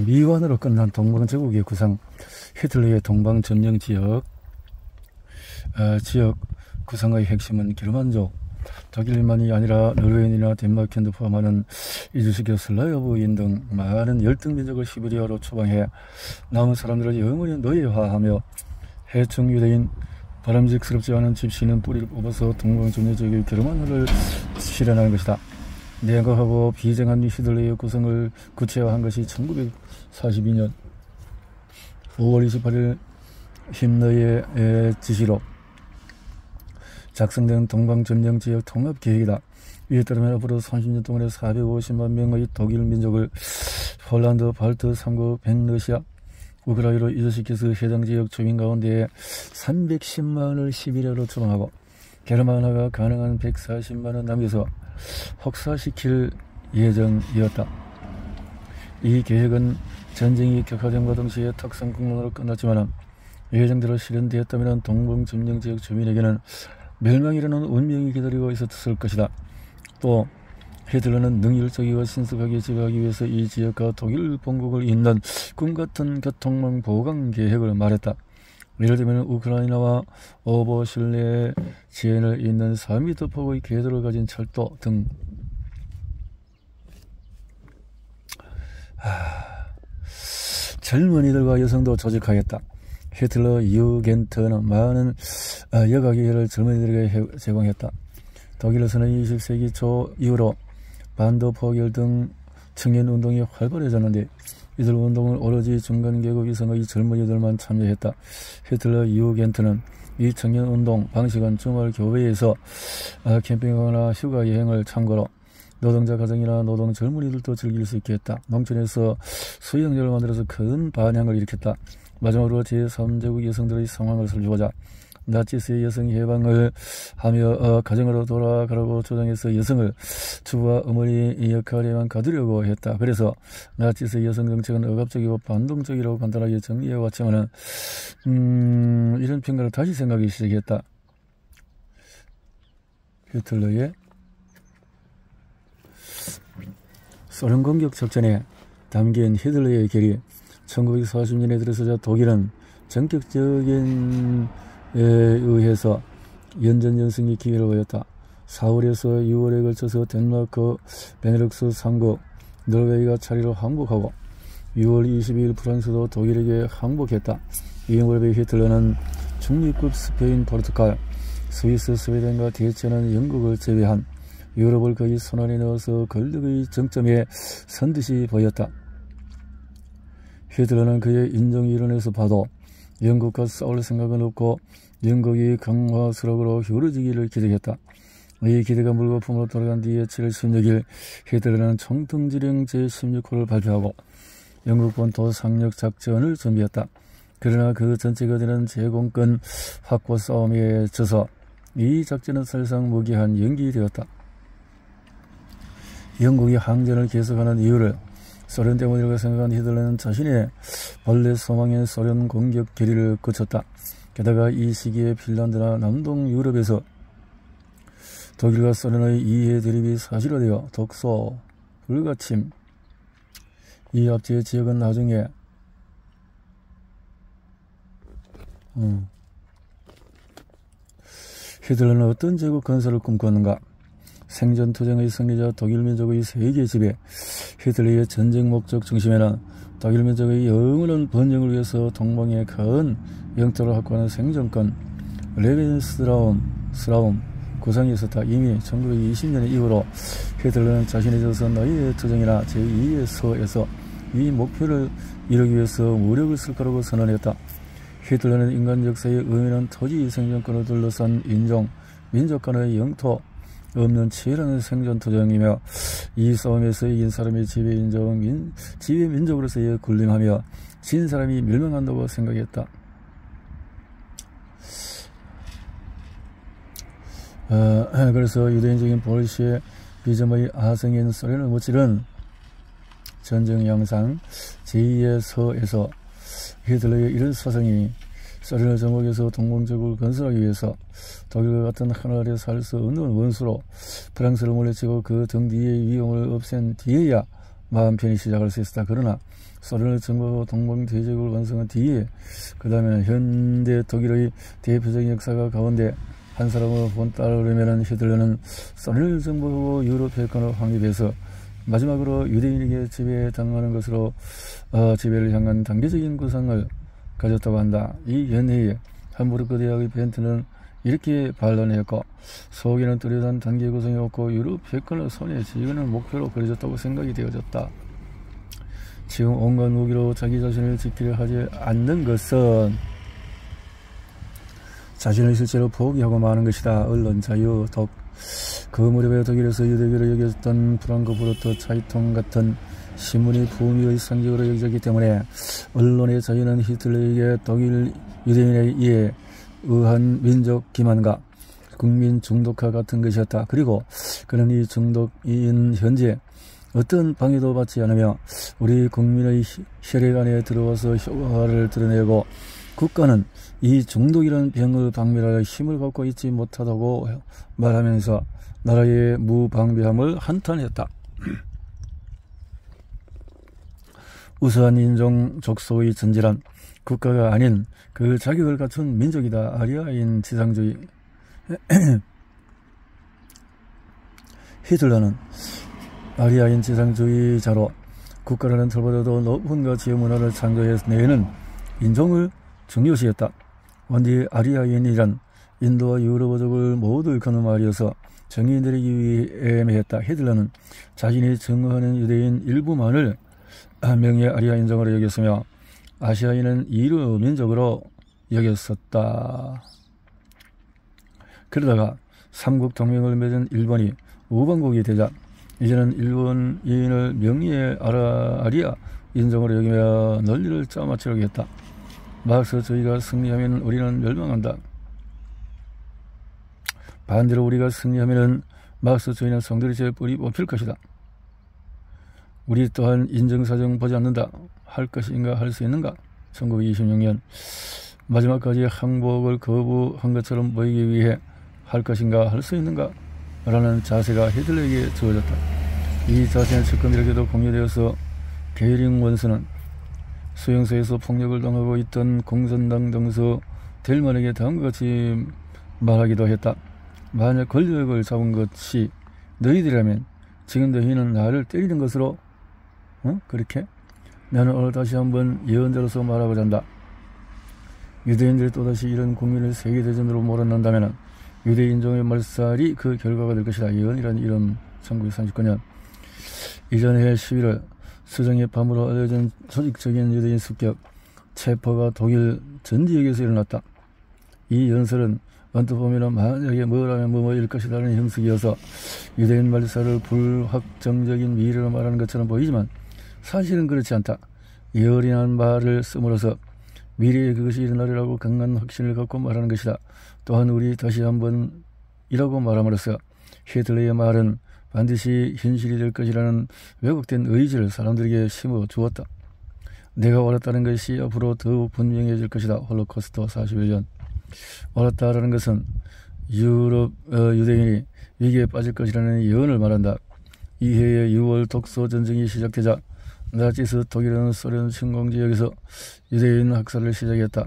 미완으로 끝난 동방제국의 구상, 히틀러의 동방점령 지역 구상의 핵심은 게르만족, 독일만이 아니라 노르웨이나 덴마크도 포함하는 이주시교 슬라브인 등 많은 열등민족을 시베리아로 추방해 남은 사람들을 영원히 노예화하며 해충 유대인 바람직스럽지 않은 집시는 뿌리를 뽑아서 동방점령 지역의 게르만화를 실현하는 것이다. 냉각하고 비정한 히틀러의 구성을 구체화한 것이 1942년 5월 28일 힘러의 지시로 작성된 동방점령지역 통합계획이다. 이에 따르면 앞으로 30년 동안에 450만 명의 독일 민족을 폴란드, 발트 3국, 백러시아, 우크라이나로 이주시켜서 해당 지역 주민 가운데 310만을 시베리아로 추방하고 게르만화가 가능한 140만을 남겨서 혹사시킬 예정이었다. 이 계획은 전쟁이 격화됨과 동시에 탁상공론으로 끝났지만 예정대로 실현되었다면 동방점령지역 주민에게는 멸망이라는 운명이 기다리고 있었을 것이다. 또 히틀러는 능률적이고 신속하게 지배하기 위해서 이 지역과 독일 본국을 잇는 꿈같은 교통망 보강 계획을 말했다. 예를 들면 우크라이나와 오버실레 지연을 잇는 4m 폭의 궤도를 가진 철도 등. 젊은이들과 여성도 조직하겠다. 히틀러 유겐트는 많은 여가기회를 젊은이들에게 제공했다. 독일에서는 20세기 초 이후로 반도 포결 등 청년운동이 활발해졌는데 이들 운동을 오로지 중간계급 이상의 젊은이들만 참여했다. 히틀러 유겐트는 이 청년운동 방식은 주말 교회에서 캠핑하거나 휴가여행을 참고로 노동자 가정이나 노동 젊은이들도 즐길 수 있게 했다. 농촌에서 수영장을 만들어서 큰 반향을 일으켰다. 마지막으로 제3제국 여성들의 상황을 살펴보자. 나치스의 여성 해방을 하며 가정으로 돌아가라고 주장해서 여성을 주부와 어머니 역할에만 가두려고 했다. 그래서 나치스의 여성 정책은 억압적이고 반동적이라고 간단하게 정리해왔지만 이런 평가를 다시 생각하기 시작했다. 히틀러의 소련 공격 작전에 담긴 히틀러의 결의 1940년에 들어서자 독일은 전격적인 의해서 연전연승의 기회를 보였다. 4월에서 6월에 걸쳐서 덴마크, 베네룩스 3국, 노르웨이가 차례로 항복하고 6월 22일 프랑스도 독일에게 항복했다. 이 무렵에 히틀러는 중립국 스페인, 포르투갈, 스위스, 스웨덴과 대체하는 영국을 제외한 유럽을 거의 손안에 넣어서 권력의 정점에 선 듯이 보였다. 히틀러는 그의 인종 이론에서 봐도 영국과 싸울 생각은 없고 영국이 강화 수락으로 기울어지기를 기대했다. 이 기대가 물거품으로 돌아간 뒤에 7월 16일 히틀러는 총통지령 제16호를 발표하고 영국 본토 상륙 작전을 준비했다. 그러나 그 전체가 되는 제공권 확보 싸움에 져서 이 작전은 사실상 무기한 연기되었다. 영국이 항전을 계속하는 이유를 소련 때문이라고 생각한 히틀러는 자신의 본래 소망인 소련 공격 결의를 거쳤다. 게다가 이 시기에 핀란드나 남동 유럽에서 독일과 소련의 이해 대립이 사실화되어 독소, 불가침, 이 앞뒤의 지역은 나중에 히틀러는 어떤 제국 건설을 꿈꿨는가? 생존투쟁의 승리자 독일민족의 세계 지배, 히틀러의 전쟁 목적 중심에는 독일민족의 영원한 번영을 위해서 동방의 큰 영토를 확보하는 생존권, 레벤스라움 구상이 있었다. 이미 1920년의 이후로 히틀러는 자신의 조선의 투쟁이나 제2의 서에서 이 목표를 이루기 위해서 무력을 쓸 거라고 선언했다. 히틀러는 인간 역사의 의미는 토지 생존권을 둘러싼 인종, 민족 간의 영토 없는 치열한 생존투쟁이며 이 싸움에서 이긴 사람이 지배민족으로서의 군림하며 진 사람이 멸망한다고 생각했다. 그래서 유대인적인 볼시의 비점의 아성인 소련을 무찌른 전쟁 양상 제2의 서에서 히틀러의 이런 사상이 소련을 정복해서 동방제국을 건설하기 위해서 독일과 같은 하늘 아래 살 수 없는 원수로 프랑스를 물리치고 그 등 뒤의 위험을 없앤 뒤에야 마음 편히 시작할 수 있었다. 그러나 소련을 정복하고 동방대제국을 완성한 뒤에 그 다음에는 현대 독일의 대표적인 역사가 가운데 한 사람을 본따르려면 히틀러는 소련을 정복하고 유럽 패권을 확립해서 마지막으로 유대인에게 지배당하는 것으로 지배를 향한 단계적인 구상을 가졌다고 한다. 이 연회에 함부르크 대학의 벤트는 이렇게 반론했고, 속에는 뚜렷한 단계 구성이 없고 유럽 패권을 손에 쥐는 목표로 그려졌다고 생각이 되어졌다. 지금 온갖 무기로 자기 자신을 지키려 하지 않는 것은 자신을 실제로 포기하고 마는 것이다. 언론 자유, 그 무렵에 독일에서 유대교로 여겼던 프랑크푸르트 차이통 같은 신문이 부미의 상징으로 여겨졌기 때문에 언론의 자유는 히틀러에게 독일 유대인에 의해 의한 민족 기만과 국민 중독화 같은 것이었다. 그리고 그는 이 중독인 현재 어떤 방해도 받지 않으며 우리 국민의 혈액 안에 들어와서 효과를 드러내고 국가는 이 중독이라는 병을 박멸할 힘을 갖고 있지 못하다고 말하면서 나라의 무방비함을 한탄했다. 우수한 인종 족속의 전질한 국가가 아닌 그 자격을 갖춘 민족이다. 아리아인 지상주의. 히틀러는 아리아인 지상주의자로 국가라는 틀보다도 높은 가치의 문화를 창조해내는 인종을 중요시했다. 원디 아리아인이란 인도와 유럽어족을 모두 일컫는 말이어서 정의 내리기 위해 애매했다. 히틀러는 자신이 증오하는 유대인 일부만을 명예 아리아 인종으로 여겼으며 아시아인은 이루 민족으로 여겼었다. 그러다가 삼국 동맹을 맺은 일본이 우방국이 되자 이제는 일본인을 명예의 아리아 인종으로 여기며 논리를 짜맞추려고 했다. 마르크스주의가 승리하면 우리는 멸망한다. 반대로 우리가 승리하면 마르크스주의는 송두리째 뿌리 뽑힐 것이다. 우리 또한 인정사정 보지 않는다. 할 것인가 할 수 있는가? 1926년 마지막까지 항복을 거부한 것처럼 보이기 위해 할 것인가 할 수 있는가? 라는 자세가 히틀러에게 주어졌다. 이 자세는 측근들에게도 공유되어서 게링 원수는 수용소에서 폭력을 당하고 있던 공산당 동서 델만에게 다음과 같이 말하기도 했다. 만약 권력을 잡은 것이 너희들이라면 지금 너희는 나를 때리는 것으로 그렇게? 나는 오늘 다시 한번 예언자로서 말하고자 한다. 유대인들이 또다시 이런 국민을 세계대전으로 몰아낸다면 유대인종의 말살이 그 결과가 될 것이다. 예언이라는 이름. 1939년 이전해 11월 수정의 밤으로 알려진 조직적인 유대인 습격 체포가 독일 전 지역에서 일어났다. 이 연설은 언뜻 보면 만약에 뭐라면 뭐일 것이라는 형식이어서 유대인 말살을 불확정적인 미래로 말하는 것처럼 보이지만 사실은 그렇지 않다. 예언이라는 말을 씀으로써 미래에 그것이 일어나리라고 강한 확신을 갖고 말하는 것이다. 또한 우리 다시 한번 이라고 말함으로써 히틀러의 말은 반드시 현실이 될 것이라는 왜곡된 의지를 사람들에게 심어 주었다. 내가 옳았다는 것이 앞으로 더욱 분명해질 것이다. 홀로코스트 41년. 옳았다라는 것은 유럽 유대인이 위기에 빠질 것이라는 예언을 말한다. 이해의 6월 독소 전쟁이 시작되자 나치스 독일은 소련 침공지역에서 유대인 학살을 시작했다.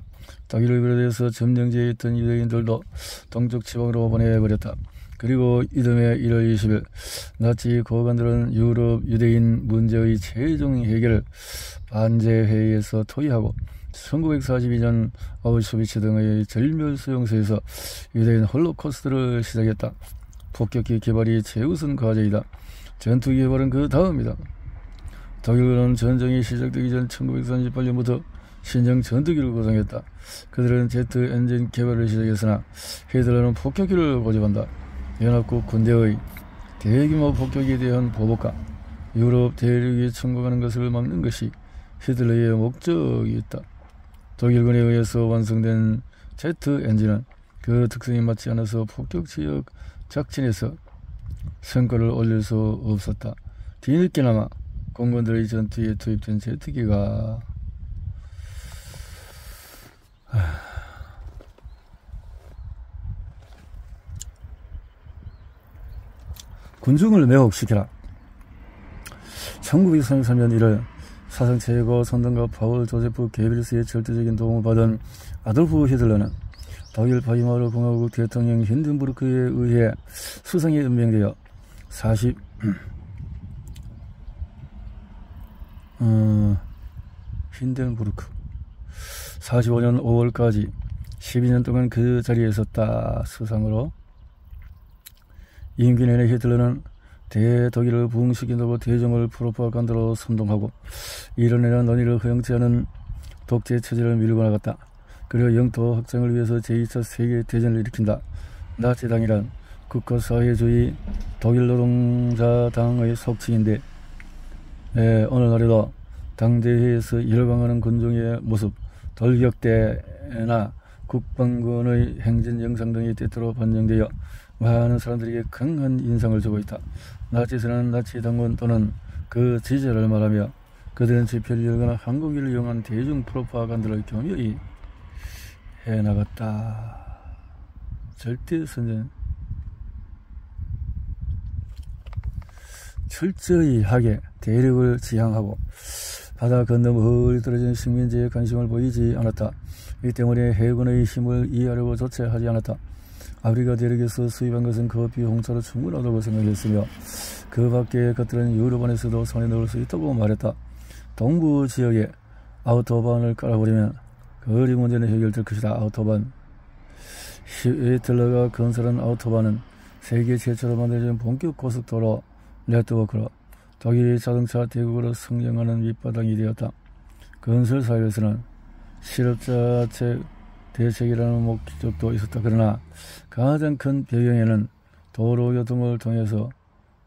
독일을 비롯해서 점령지에 있던 유대인들도 동쪽 지방으로 보내버렸다. 그리고 이듬해 1월 20일 나치 고관들은 유럽 유대인 문제의 최종 해결을 반제회의에서 토의하고 1942년 아우슈비츠 등의 절멸 수용소에서 유대인 홀로코스트를 시작했다. 폭격기 개발이 최우선 과제이다. 전투기 개발은 그 다음이다. 독일군은 전쟁이 시작되기 전 1938년부터 신형 전투기를 구성했다. 그들은 제트 엔진 개발을 시작했으나 히틀러는 폭격기를 고집한다. 연합국 군대의 대규모 폭격기에 대한 보복과 유럽 대륙에 침공하는 것을 막는 것이 히틀러의 목적이 있다. 독일군에 의해서 완성된 제트 엔진은 그 특성에 맞지 않아서 폭격 지역 작전에서 성과를 올릴 수 없었다. 뒤늦게나마 공군들의 전투에 투입된 제트기가 군중을 매혹시켜라. 1933년 1월 사상 최고 선동가 파울 조세프 게벨스의 절대적인 도움을 받은 아돌프 히틀러는 독일 바이마르 공화국 대통령 힌덴부르크에 의해 수상에 임명되어 45년 5월까지 12년 동안 그 자리에 있었다. 수상으로 임기 내내 히틀러는 대독일을 부흥시킨다고 대정을 프로파간다로 선동하고 이뤄내는 논의를 허용치 않은 독재 체제를 밀고 나갔다. 그리고 영토 확장을 위해서 제2차 세계대전을 일으킨다. 나치당이란 국가사회주의 독일 노동자당의 속칭인데 오늘날에도 당대회에서 열광하는 군중의 모습, 돌격대나 국방군의 행진 영상 등이 때때로 반영되어 많은 사람들에게 강한 인상을 주고 있다. 나치에서는 나치 당군 또는 그 지지자를 말하며 그들은 집회를 열거나 항공기를 이용한 대중 프로파간다를 교묘히 해나갔다. 절대선전 철저히 하게 대륙을 지향하고 바다 건너 멀리 떨어진 식민지에 관심을 보이지 않았다. 이 때문에 해군의 힘을 이해하려고 조차 하지 않았다. 아프리카 대륙에서 수입한 것은 커피, 홍차로 충분하다고 생각했으며 그 밖의 것들은 유럽 안에서도 손에 넣을 수 있다고 말했다. 동부 지역에 아우토반을 깔아버리면 거리 문제는 해결될 것이다. 아우토반. 히틀러가 건설한 아우토반은 세계 최초로 만들어진 본격 고속도로 네트워크로 독일이 자동차 대국으로 성장하는 밑바닥이 되었다. 건설 사회에서는 실업자 대책이라는 목적도 있었다. 그러나 가장 큰 배경에는 도로교통을 통해서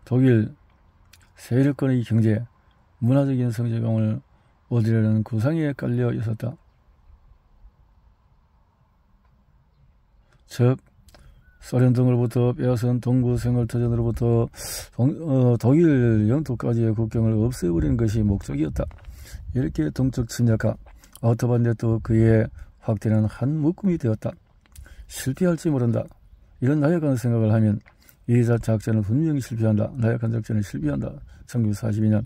독일 세력권의 경제, 문화적인 성장감을 얻으려는 구상에 깔려 있었다. 즉 소련 등으로부터 빼앗은 동부 생활터전으로부터 독일 영토까지의 국경을 없애버리는 것이 목적이었다. 이렇게 동쪽 침략과 아우토반 네트워크의 확대는 한 묶음이 되었다. 실패할지 모른다. 이런 나약한 생각을 하면 이 작전은 분명히 실패한다. 나약한 작전은 실패한다. 1942년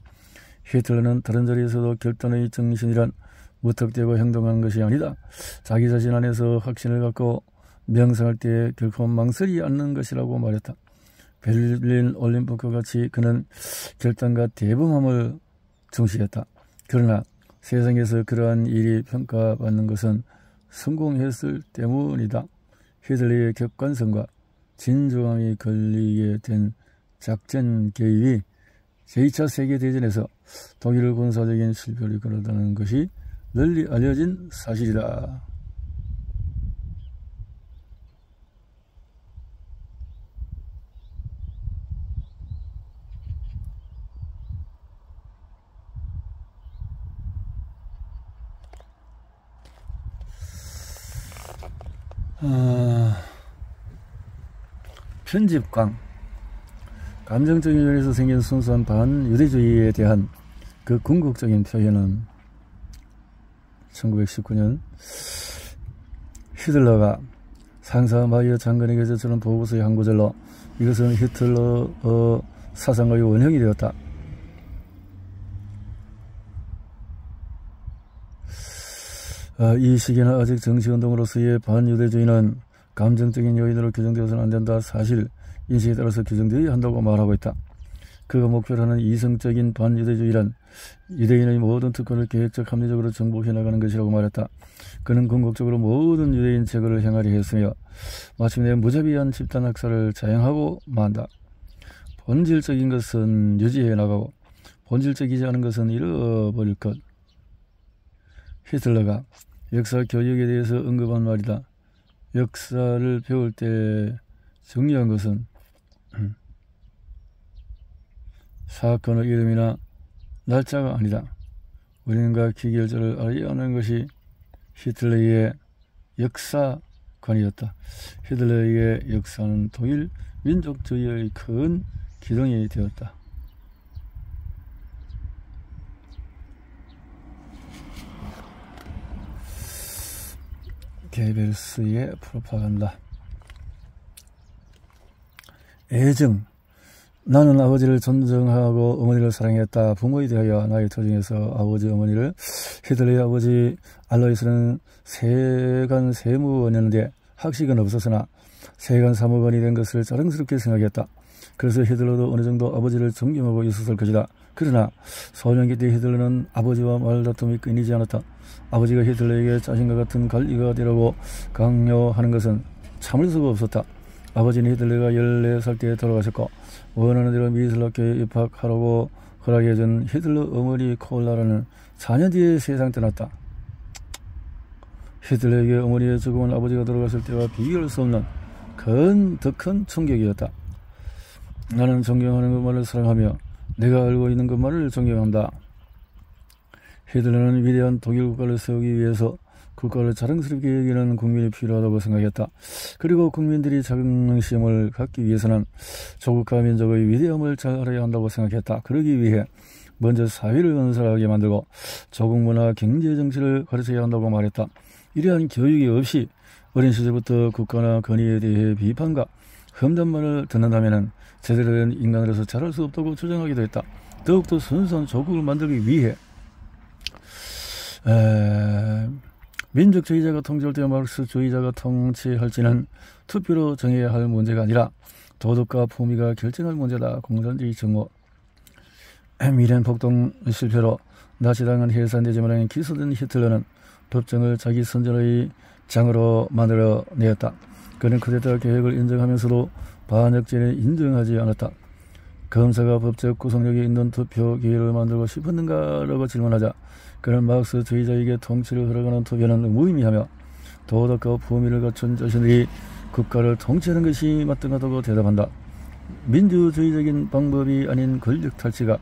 히틀러는 다른 자리에서도 결단의 정신이란 무턱대고 행동하는 것이 아니다. 자기 자신 안에서 확신을 갖고 명상할 때에 결코 망설이지 않는 것이라고 말했다. 베를린 올림픽과 같이 그는 결단과 대범함을 중시했다. 그러나 세상에서 그러한 일이 평가받는 것은 성공했을 때문이다. 히틀러의 객관성과 진중함이 걸리게 된 작전 개입이 제2차 세계대전에서 독일의 군사적인 실패를 이끌었다는 것이 널리 알려진 사실이다. 편집광. 감정적인 면에서 생긴 순수한 반유대주의에 대한 그 궁극적인 표현은 1919년 히틀러가 상사 마이어 장관에게 제출한 보고서의 한 구절로 이것은 히틀러 사상의 원형이 되었다. 이 시기에는 아직 정치운동으로서의 반유대주의는 감정적인 요인으로 규정되어서는 안된다. 사실 인식에 따라서 규정되어야 한다고 말하고 있다. 그가 목표로 하는 이성적인 반유대주의란 유대인의 모든 특권을 계획적 합리적으로 정복해 나가는 것이라고 말했다. 그는 궁극적으로 모든 유대인 제거를 행하려 했으며 마침내 무자비한 집단 학살을 자행하고 만다. 본질적인 것은 유지해 나가고 본질적이지 않은 것은 잃어버릴 것. 히틀러가 역사 교육에 대해서 언급한 말이다. 역사를 배울 때 중요한 것은 사건의 이름이나 날짜가 아니다. 원인과 기결자를 알아야 하는 것이 히틀러의 역사관이었다. 히틀러의 역사는 독일 민족주의의 큰 기둥이 되었다. 게벨스의 프로파간다. 애정. 나는 아버지를 존중하고 어머니를 사랑했다. 부모에 대하여 나의 터중에서 아버지 어머니를 히틀러의 아버지 알로이스는 세관 세무원이었는데 학식은 없었으나 세관 사무관이 된 것을 자랑스럽게 생각했다. 그래서 히틀러도 어느 정도 아버지를 존경하고 있었을 것이다. 그러나 소년기 때 히틀러는 아버지와 말다툼이 끊이지 않았다. 아버지가 히틀러에게 자신과 같은 관리가 되라고 강요하는 것은 참을 수가 없었다. 아버지는 히틀러가 14살 때 돌아가셨고 원하는 대로 미술학교에 입학하라고 허락해준 히틀러 어머니 콜라라는 4년 뒤에 세상 떠났다. 히틀러에게 어머니의 죽음은 아버지가 돌아갔을 때와 비교할 수 없는 더 큰 충격이었다. 나는 존경하는 것만을 사랑하며 내가 알고 있는 것만을 존경한다. 히틀러는 위대한 독일 국가를 세우기 위해서 국가를 자랑스럽게 여기는 국민이 필요하다고 생각했다. 그리고 국민들이 자긍심을 갖기 위해서는 조국과 민족의 위대함을 잘 알아야 한다고 생각했다. 그러기 위해 먼저 사회를 건설하게 만들고 조국 문화 경제 정치를 가르쳐야 한다고 말했다. 이러한 교육이 없이 어린 시절부터 국가나 권위에 대해 비판과 험담 말을 듣는다면 제대로 된 인간으로서 자랄 수 없다고 주장하기도 했다. 더욱더 순수한 조국을 만들기 위해 민족주의자가 통치할 때 마르크스주의자가 통치할지는 투표로 정해야 할 문제가 아니라 도덕과 품위가 결정할 문제다. 공산주의 정오. 미련 폭동 실패로 나치당은 해산되지만 기소된 히틀러는 법정을 자기 선전의 장으로 만들어내었다. 그는 쿠데타 계획을 인정하면서도 반역죄를 인정하지 않았다. 검사가 법적 구속력이 있는 투표 기회를 만들고 싶었는가라고 질문하자 그는 마르크스주의자에게 통치를 허락하는 투표는 무의미하며 도덕과 품위를 갖춘 자신들이 국가를 통치하는 것이 마땅하다고 대답한다. 민주주의적인 방법이 아닌 권력 탈취가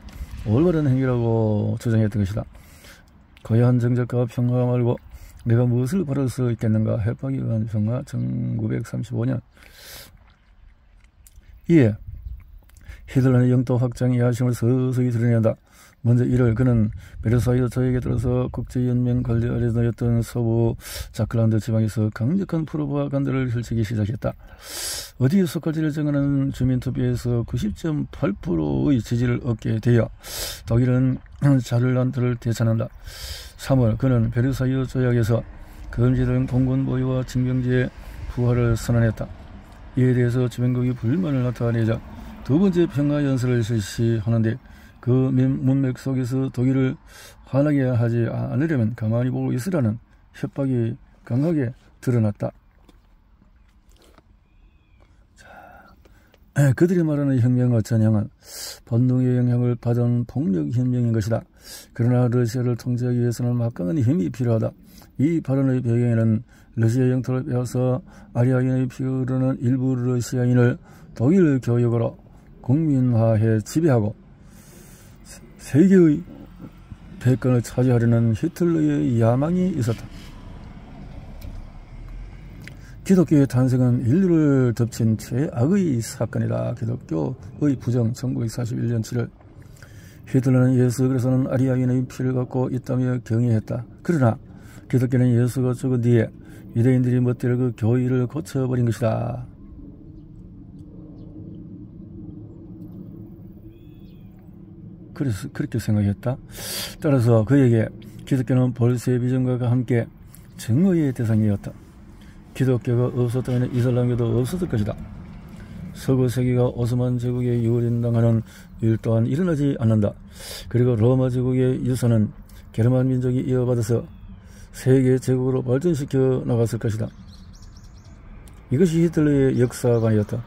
올바른 행위라고 주장했던 것이다. 거대한 정적과 평화 말고 내가 무엇을 바랄 수 있겠는가. 해방에 의한 평화 1935년. 이에 히틀러의 영토 확장의 야심을 서서히 드러낸다. 먼저 1월 그는 베르사유 조약에 따라서 국제연맹 관리 아래 놓였던 서부 자클란드 지방에서 강력한 프로파간다를 펼치기 시작했다. 어디에 속할지를 정하는 주민투표에서 90.8%의 지지를 얻게 되어 독일은 자를란트를 되찾는다. 3월 그는 베르사유 조약에서 금지된 공군 보유와 징병제의 부활을 선언했다. 이에 대해서 주변국이 불만을 나타내자 두 번째 평화연설을 실시하는데 그 문맥 속에서 독일을 화나게 하지 않으려면 가만히 보고 있으라는 협박이 강하게 드러났다. 그들이 말하는 혁명과 전향은 본능의 영향을 받은 폭력혁명인 것이다. 그러나 러시아를 통제하기 위해서는 막강한 힘이 필요하다. 이 발언의 배경에는 러시아 영토를 빼앗아 아리아인의 피가 흐르는 일부 러시아인을 독일 교육으로 국민화해 지배하고 세계의 패권을 차지하려는 히틀러의 야망이 있었다. 기독교의 탄생은 인류를 덮친 최악의 사건이다. 기독교의 부정 1941년 7월 히틀러는 예수 그리스도는 아리아인의 피를 갖고 있다며 경애했다. 그러나 기독교는 예수가 죽은 뒤에 유대인들이 멋대로 그 교의를 고쳐버린 것이다. 그래서 그렇게 생각했다. 따라서 그에게 기독교는 볼세비즘과 함께 증오의 대상이었다. 기독교가 없었다면 이슬람교도 없었을 것이다. 서구 세계가 오스만 제국에 유린당하는 일 또한 일어나지 않는다. 그리고 로마 제국의 유산은 게르만 민족이 이어받아서 세계 제국으로 발전시켜 나갔을 것이다. 이것이 히틀러의 역사관이었다.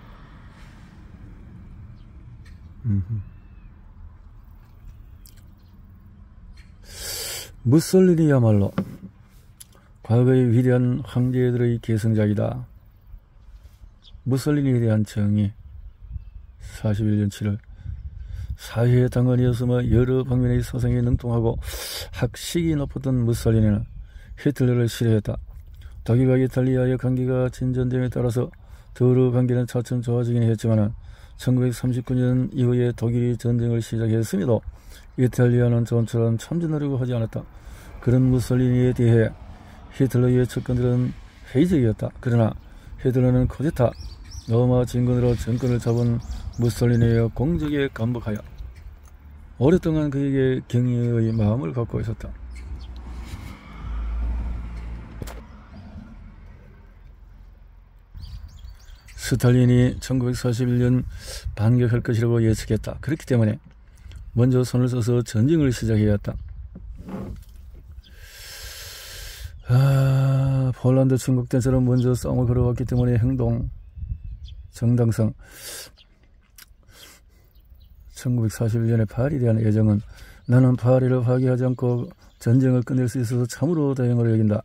무솔리니야말로 과거의 위대한 황제들의 계승자이다. 무솔리니에 대한 정의 41년 7월 사회의 당원이었으며 여러 방면의 사상에 능통하고 학식이 높았던 무솔리니는 히틀러를 싫어했다. 독일과 이탈리아의 관계가 진전됨에 따라서 더러 관계는 차츰 좋아지긴 했지만 1939년 이후에 독일이 전쟁을 시작했음에도 이탈리아는 전처럼 참전하려고 하지 않았다. 그런 무솔리니에 대해 히틀러의 접근들은 회의적이었다. 그러나 히틀러는 쿠데타, 로마 진군으로 정권을 잡은 무솔리니의 공적에 감복하여 오랫동안 그에게 경의의 마음을 갖고 있었다. 스탈린이 1941년 반격할 것이라고 예측했다. 그렇기 때문에 먼저 손을 써서 전쟁을 시작해야 했다. 폴란드 중국 때처럼 먼저 싸움을 걸어왔기 때문에 행동, 정당성. 1941년에 파리에 대한 애정은 나는 파리를 파괴하지 않고 전쟁을 끝낼 수 있어서 참으로 다행으로 여긴다.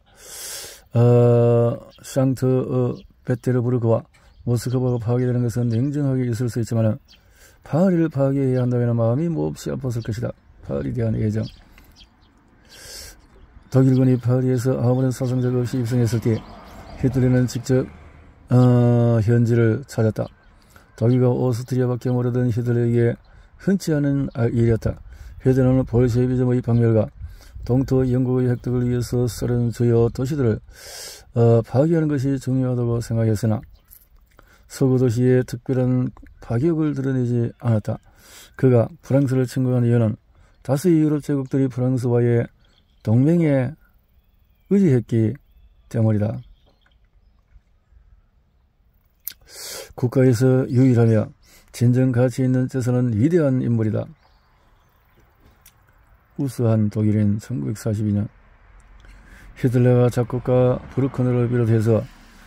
샹트 베테르부르크와 모스크바가 파괴되는 것은 냉정하게 있을 수 있지만 파리를 파괴해야 한다면 마음이 몹시 아팠을 것이다. 파리에 대한 애정. 독일군이 파리에서 아무런 사상자가 없이 입성했을 때 히틀러는 직접 현지를 찾았다. 독일과 오스트리아밖에 모르던 히틀러에게 흔치 않은 일이었다. 히틀러는 볼셰비즘의 박멸과 동토 영국의 획득을 위해서 소련 주요 도시들을 파괴하는 것이 중요하다고 생각했으나 서구 도시에 특별한 파격을 드러내지 않았다. 그가 프랑스를 침공한 이유는 다수의 유럽 제국들이 프랑스와의 동맹에 의지했기 때문이다. 국가에서 유일하며 진정 가치 있는 재산은 위대한 인물이다. 우수한 독일인 1942년 히틀러가 작곡가 브루크너를 비롯해서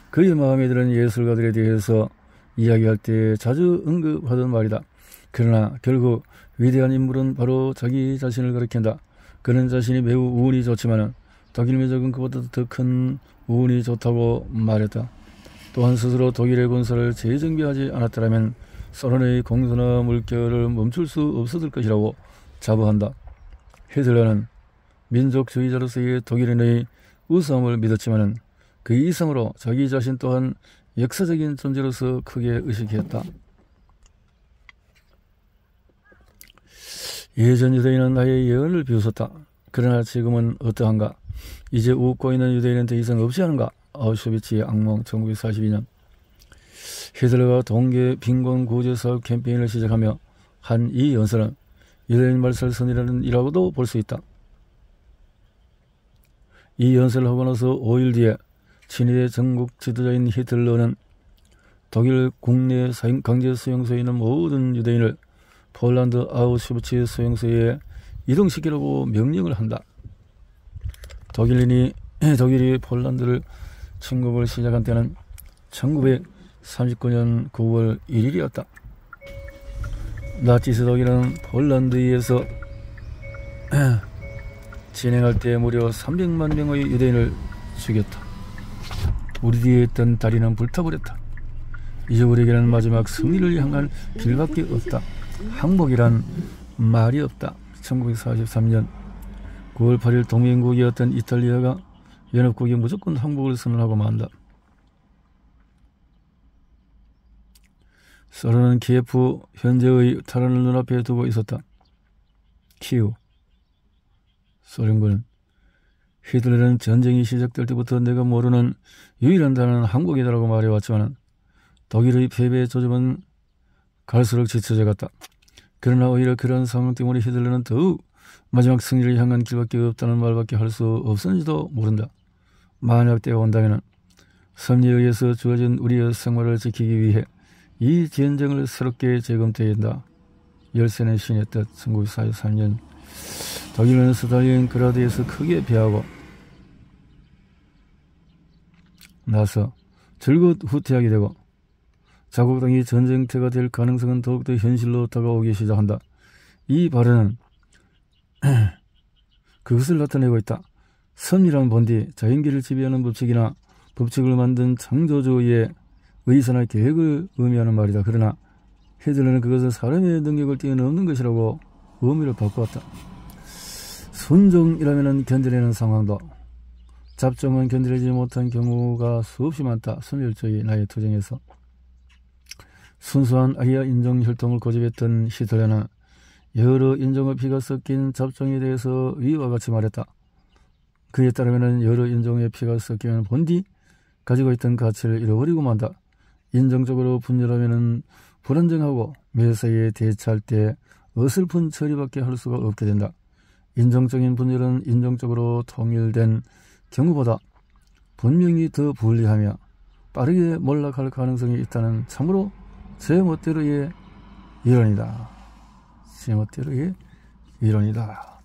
그의 마음에 드는 예술가들에 대해서 이야기할 때 자주 언급하던 말이다. 그러나 결국 위대한 인물은 바로 자기 자신을 가리킨다. 그는 자신이 매우 운이 좋지만 독일 민족은 그보다 더 큰 운이 좋다고 말했다. 또한 스스로 독일의 군사를 재정비하지 않았더라면 소련의 공수나 물결을 멈출 수 없었을 것이라고 자부한다. 히틀러는 민족주의자로서의 독일인의 우수함을 믿었지만 그 이상으로 자기 자신 또한 역사적인 존재로서 크게 의식했다. 예전 유대인은 나의 예언을 비웃었다. 그러나 지금은 어떠한가? 이제 웃고 있는 유대인은 더 이상 없지 않은가? 아우슈비츠의 악몽. 1942년 히틀러가 동계 빈곤 구제 사업 캠페인을 시작하며 한 이 연설은 유대인 말살선이라고도 볼 수 있다. 이 연설을 하고 나서 5일 뒤에 친위의 전국 지도자인 히틀러는 독일 국내 강제 수용소에 있는 모든 유대인을 폴란드 아우슈비츠 수용소에 이동시키라고 명령을 한다. 독일이 폴란드를 침공을 시작한 때는 1939년 9월 1일이었다. 나치스 독일은 폴란드에서 진행할 때 무려 300만 명의 유대인을 죽였다. 우리 뒤에 있던 다리는 불타버렸다. 이제 우리에게는 마지막 승리를 향한 길밖에 없다. 항복이란 말이 없다. 1943년 9월 8일 동맹국이었던 이탈리아가 연합국이 무조건 항복을 선언하고 만다. 소련은 키예프 현재의 탈환을 눈앞에 두고 있었다. 키우 소련군은 히틀러는 전쟁이 시작될 때부터 내가 모르는 유일한 단어는 항복이다라고 말해왔지만 독일의 패배의 조짐은 갈수록 짙어져 갔다. 그러나 오히려 그런 상황 때문에 히틀러는 더욱 마지막 승리를 향한 길밖에 없다는 말밖에 할 수 없었는지도 모른다. 만약 때가 온다면 섭리에 의해서 주어진 우리의 생활을 지키기 위해 이 전쟁을 새롭게 재검토해야 한다. 열세는 신의 뜻. 1943년 독일은 스탈린그라드에서 크게 패하고 나서 즐겁 후퇴하게 되고 자국당이 전쟁터가 될 가능성은 더욱더 현실로 다가오기 시작한다. 이 발언은 그것을 나타내고 있다. 섭리란 본디 자연계를 지배하는 법칙이나 법칙을 만든 창조주의 의사나 계획을 의미하는 말이다. 그러나 히틀러는 그것은 사람의 능력을 뛰어넘는 것이라고 의미를 바꾸었다. 순종이라면 견뎌내는 상황도 잡종은 견디지 못한 경우가 수없이 많다. 선열조의 나의 투쟁에서 순수한 아리아 인종 혈통을 고집했던 히틀러는 여러 인종의 피가 섞인 잡종에 대해서 위와 같이 말했다. 그에 따르면 여러 인종의 피가 섞이면 본디 가지고 있던 가치를 잃어버리고 만다. 인종적으로 분열하면 불안정하고 매사에 대처할 때 어설픈 처리밖에 할 수가 없게 된다. 인종적인 분열은 인종적으로 통일된 경우보다 분명히 더 불리하며 빠르게 몰락할 가능성이 있다는 참으로 제멋대로의 이론이다. 제멋대로의 이론이다.